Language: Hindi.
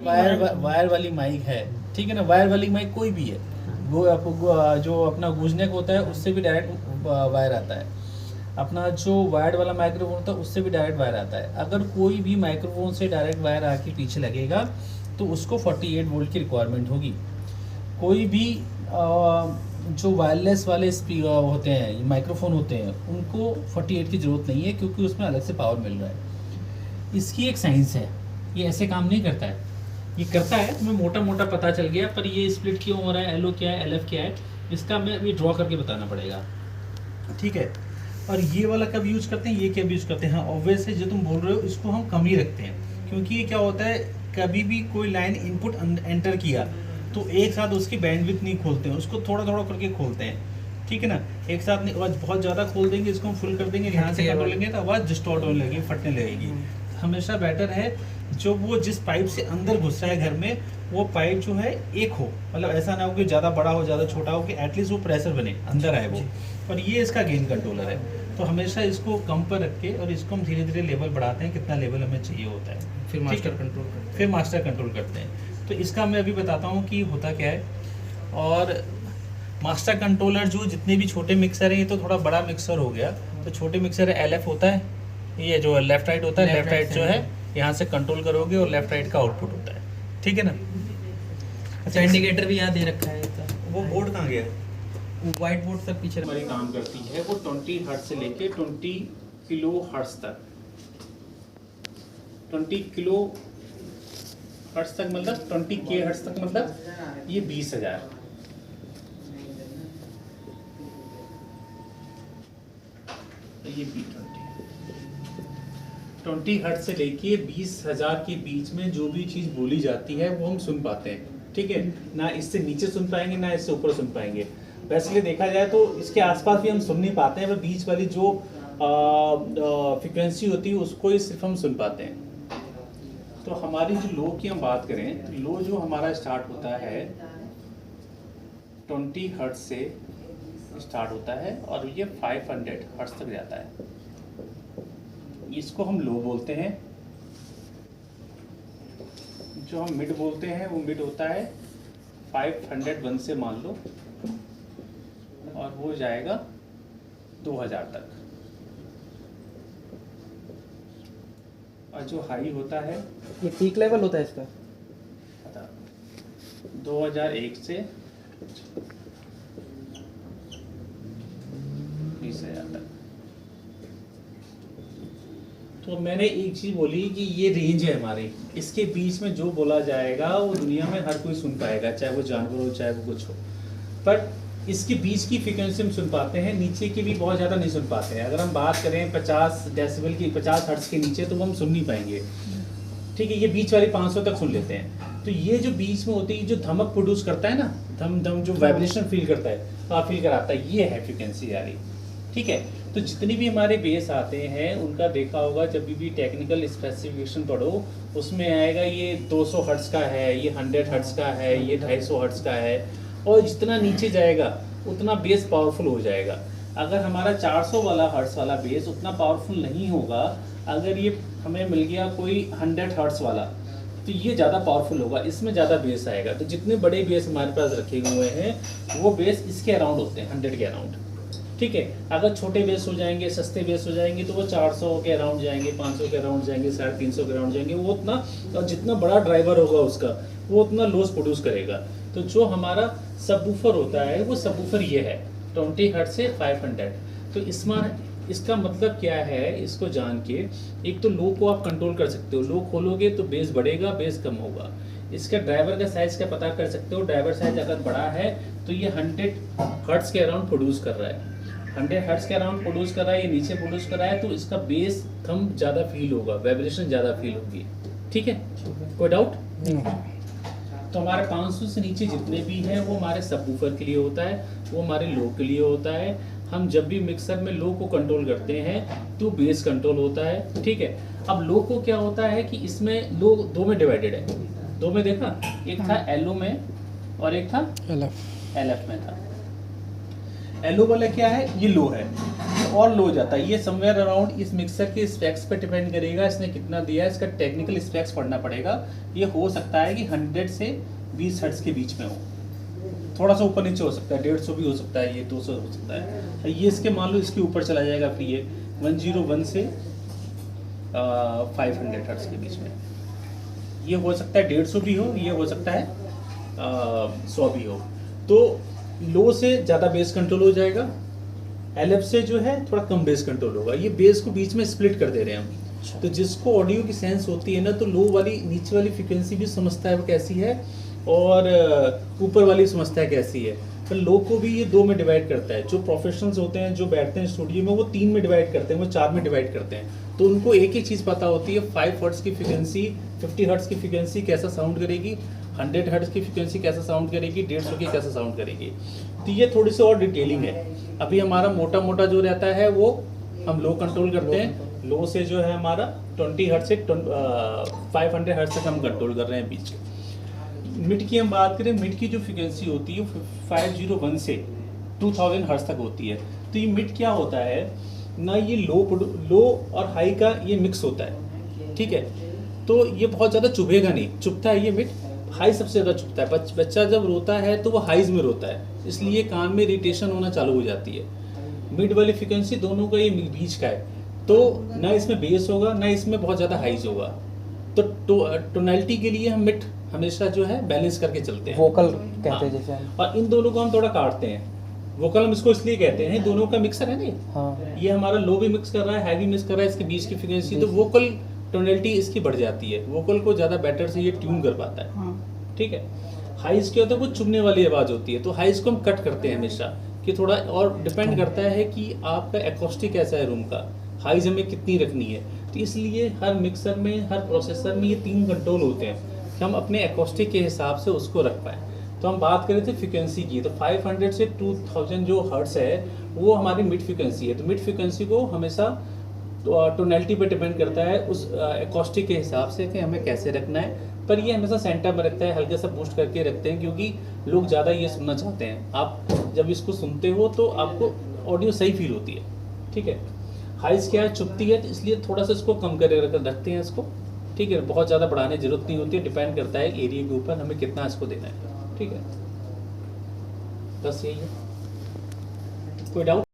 वायर वाली माइक है, ठीक है ना। वायर वाली माइक कोई भी है, वो आपको जो अपना गूंजनेक होता है उससे भी डायरेक्ट वायर आता है। अपना जो वायर्ड वाला माइक्रोफोन होता है उससे भी डायरेक्ट वायर आता है। अगर कोई भी माइक्रोफोन से डायरेक्ट वायर आके पीछे लगेगा तो उसको 48 वोल्ट की रिक्वायरमेंट होगी। कोई भी जो वायरलेस वाले होते हैं, माइक्रोफोन होते हैं, उनको 48 की ज़रूरत नहीं है, क्योंकि उसमें अलग से पावर मिल रहा है। इसकी एक साइंस है, ये ऐसे काम नहीं करता है। ये करता है, तुम्हें मोटा मोटा पता चल गया, पर ये स्प्लिट क्यों हो रहा है, एलओ क्या है, एलएफ क्या है, इसका मैं अभी ड्रॉ करके बताना पड़ेगा, ठीक है। और ये वाला कब यूज करते हैं, ये कब यूज करते हैं? हाँ ऑब्वियस है, जो तुम बोल रहे हो इसको हम कम ही रखते हैं, क्योंकि ये क्या होता है, कभी भी कोई लाइन इनपुट एंटर किया तो एक साथ उसकी बैंडविड्थ नहीं खोलते हैं, उसको थोड़ा थोड़ा करके खोलते हैं, ठीक है ना। एक साथ नहीं, आवाज़ बहुत ज़्यादा खोल देंगे, इसको हम फुल कर देंगे, यहाँ से कंट्रोल लेंगे तो आवाज़ डिस्टॉर्ट होने लगेगी, फटने लगेगी। हमेशा बेटर है जो वो जिस पाइप से अंदर घुस रहा है घर में, वो पाइप जो है एक हो, मतलब ऐसा ना हो कि ज़्यादा बड़ा हो ज़्यादा छोटा हो, कि एटलीस्ट वो प्रेशर बने, अंदर आए वो। और ये इसका गेन कंट्रोलर है, तो हमेशा इसको कम पर रख के और इसको हम धीरे धीरे लेवल बढ़ाते हैं, कितना लेवल हमें चाहिए होता है, फिर मास्टर कंट्रोल करते हैं। फिर मास्टर कंट्रोल करते हैं। तो इसका मैं अभी बताता हूँ कि होता क्या है। और मास्टर कंट्रोलर जो जितने भी छोटे मिक्सर हैं, ये तो थोड़ा बड़ा मिक्सर हो गया, तो छोटे मिक्सर एलएफ होता है, ये जो लेफ्ट राइट होता है, लेफ्ट राइट जो है यहाँ से कंट्रोल करोगे और लेफ्ट राइट का आउटपुट होता है, ठीक है ना। अच्छा, इंडिकेटर भी यहाँ दे रखा है इसका। वो बोर्ड कहाँ गया? व्हाइट बोर्ड सब पीछे हमारी काम करती है वो 20 हर्ट्ज से लेके 20 किलो हर्ट्ज तक। 20 किलो हर्ट्ज तक मतलब 20 के हर्ट्ज तक, मतलब ये 20,000। ये 20 हर्ट्ज से लेके 20,000 के बीच में जो भी चीज़ बोली जाती है वो हम सुन पाते हैं, ठीक है ना। इससे नीचे सुन पाएंगे ना इससे ऊपर सुन पाएंगे। वैसे देखा जाए तो इसके आसपास भी हम सुन नहीं पाते हैं, वह बीच वाली जो फ्रिक्वेंसी होती है उसको ही सिर्फ हम सुन पाते हैं। तो हमारी जो लो की हम बात करें, तो लो जो हमारा स्टार्ट होता है 20 हर्ट्ज से स्टार्ट होता है और ये 500 हर्ट्ज तक जाता है। इसको हम लो बोलते हैं। जो हम मिड बोलते हैं वो मिड होता है 501 से मान लो, और वो जाएगा 2000 तक। और जो हाई होता है, ये पीक लेवल होता है इसका, 2001 से 20,000 तक। तो मैंने एक चीज़ बोली कि ये रेंज है हमारी, इसके बीच में जो बोला जाएगा वो दुनिया में हर कोई सुन पाएगा, चाहे वो जानवर हो चाहे वो कुछ हो। पर इसके बीच की फ्रिक्वेंसी हम सुन पाते हैं, नीचे की भी बहुत ज़्यादा नहीं सुन पाते हैं। अगर हम बात करें 50 डेसिबल की, 50 हर्ट्ज के नीचे तो वो हम सुन नहीं पाएंगे, ठीक है। ये बीच वाली 500 तक सुन लेते हैं। तो ये जो बीच में होती है, जो धमक प्रोड्यूस करता है ना, धम धम जो वाइब्रेशन फील करता है, फील कराता है, ये है फ्रिक्वेंसी यारी, ठीक है। तो जितनी भी हमारे बेस आते हैं उनका देखा होगा, जब भी टेक्निकल स्पेसिफिकेशन पढ़ो उसमें आएगा ये 200 हर्ट्ज का है, ये 100 हर्ट्ज का है, ये 250 हर्ट्ज का है। और जितना नीचे जाएगा उतना बेस पावरफुल हो जाएगा। अगर हमारा 400 वाला हर्ट्ज वाला बेस उतना पावरफुल नहीं होगा, अगर ये हमें मिल गया कोई 100 हर्ट्ज वाला, तो ये ज़्यादा पावरफुल होगा, इसमें ज़्यादा बेस आएगा। तो जितने बड़े बेस हमारे पास रखे हुए हैं वो बेस इसके अराउंड होते हैं, 100 के अराउंड, ठीक है। अगर छोटे बेस हो जाएंगे, सस्ते बेस हो जाएंगे, तो वो 400 के अराउंड जाएंगे, 500 के अराउंड जाएंगे, 350 के अराउंड जाएंगे। वो उतना, और जितना बड़ा ड्राइवर होगा उसका वो उतना लॉस प्रोड्यूस करेगा। तो जो हमारा सबवूफर होता है वो सबवूफर ये है 20 हर्ट्ज से 500। तो इसका मतलब क्या है, इसको जान के एक तो लो को आप कंट्रोल कर सकते हो। लो खोलोगे तो बेस बढ़ेगा, बेस कम होगा। इसका ड्राइवर का साइज का पता कर सकते हो। ड्राइवर साइज अगर बड़ा है तो ये 100 हर्ट्ज के अराउंड प्रोड्यूस कर रहा है, 100 हर्ट्ज के अराउंड प्रोड्यूस कर रहा है, ये नीचे प्रोड्यूस कर रहा है, तो इसका बेस थम ज़्यादा फील होगा, वाइब्रेशन ज़्यादा फील होगी, ठीक है। कोई डाउट? तो हमारे 500 से नीचे जितने भी हैं वो हमारे सबवूफर के लिए होता है, वो हमारे लो के लिए होता है। हम जब भी मिक्सर में लो को कंट्रोल करते हैं तो बेस कंट्रोल होता है, ठीक है। अब लो को क्या होता है कि इसमें लो दो में डिवाइडेड है, दो में देखा, एक था एलओ में और एक था एलएफ में था। एलओ वाला क्या है, ये लो है, और लो हो जाता है। ये समवेयर अराउंड इस मिक्सर के स्पेक्स पे डिपेंड करेगा, इसने कितना दिया है, इसका टेक्निकल स्पेक्स पढ़ना पड़ेगा। ये हो सकता है कि 100 से 20 हर्ट्ज के बीच में हो, थोड़ा सा ऊपर नीचे हो सकता है, 150 भी हो सकता है, ये 200 हो सकता है। ये इसके मान लो इसके ऊपर चला जाएगा, फिर ये 101 से 500 हर्ट्ज के बीच में। ये हो सकता है 150 भी हो, ये हो सकता है 100 भी हो। तो लो से ज़्यादा बेस कंट्रोल हो जाएगा, LF से जो है थोड़ा कम बेस कंट्रोल होगा। ये बेस को बीच में स्प्लिट कर दे रहे हैं हम। तो जिसको ऑडियो की सेंस होती है ना, तो लो वाली नीचे वाली फ्रिक्वेंसी भी समझता है वो कैसी है, और ऊपर वाली समझता है कैसी है। पर लो को भी ये 2 में डिवाइड करता है। जो प्रोफेशनल्स होते हैं, जो बैठते हैं स्टूडियो में, वो 3 में डिवाइड करते हैं, वो 4 में डिवाइड करते हैं। तो उनको एक ही चीज़ पता होती है, 5 हर्ट्ज की फ्रिक्वेंसी, 50 हर्ट्ज की फ्रिक्वेंसी कैसा साउंड करेगी, 100 हर्ट्ज की फ्रिक्वेंसी कैसा साउंड करेगी, 150 की कैसा साउंड करेगी। तो ये थोड़ी सी और डिटेलिंग है। अभी हमारा मोटा मोटा जो रहता है वो हम लो कंट्रोल करते हैं। लो से जो है हमारा 20 हर्ट्ज से 500 हर्ट्ज तक हम कंट्रोल कर रहे हैं बीच। मिड की हम बात करें, मिड की जो फ्रिक्वेंसी होती है 501 से 2000 हर्ट्ज तक होती है। तो ये मिड क्या होता है ना, ये लो और हाई का ये मिक्स होता है, ठीक है। तो ये बहुत ज़्यादा चुभेगा नहीं, चुभता है ये मिड, हाई सबसे ज़्यादा चुभता है। बच्चा जब रोता है तो वो हाइज में रोता है, इसलिए कान में इरिटेशन होना चालू हो जाती है। मिड वाली फ्रिक्वेंसी दोनों का ये बीच का है, तो ना इसमें बेस होगा ना इसमें बहुत ज़्यादा हाइज होगा। तो टोनैलिटी के लिए हम मिड हमेशा जो है बैलेंस करके चलते हैं। वोकल कहते हैं जैसे हम। और इन दोनों को हम थोड़ा काटते हैं। वोकल हम इसको इसलिए कहते हैं, दोनों का मिक्सर है ना। हाँ। ये हमारा लो भी मिक्स कर रहा है, हाई भी मिक्स कर रहा है, इसके बीच की फ्रिक्वेंसी, तो वोकल टोनैलिटी इसकी बढ़ जाती है। वोकल को ज़्यादा बेटर से ये ट्यून कर पाता है, ठीक है। हाइज क्या होता है, वो चुभने वाली आवाज़ होती है, तो हाइज को हम कट करते हैं हमेशा, कि थोड़ा और डिपेंड करता है कि आपका एकॉस्टिक कैसा है रूम का, हाइज हमें कितनी रखनी है। तो इसलिए हर मिक्सर में, हर प्रोसेसर में ये 3 कंट्रोल होते हैं कि हम अपने एकॉस्टिक के हिसाब से उसको रख पाएँ। तो हम बात करें थे फ्रिक्वेंसी की, तो 500 से 2000 जो हर्ट्ज है वो हमारी मिड फ्रिक्वेंसी है। तो मिड फ्रिक्वेंसी को हमेशा टोनैलिटी पे डिपेंड करता है, उस एकॉस्टिक के हिसाब से कि हमें कैसे रखना है। पर ये हमेशा सेंटर में रखता है, हल्के सा बूस्ट करके रखते हैं, क्योंकि लोग ज़्यादा ये सुनना चाहते हैं। आप जब इसको सुनते हो तो आपको ऑडियो सही फील होती है, ठीक है। हाइज क्या है, चुभती है, तो इसलिए थोड़ा सा इसको कम कर रखते हैं इसको, ठीक है। बहुत ज़्यादा बढ़ाने की जरूरत नहीं होती है, डिपेंड करता है एरिया के ऊपर हमें कितना इसको देना है, ठीक है। बस यही है, कोई डाउट?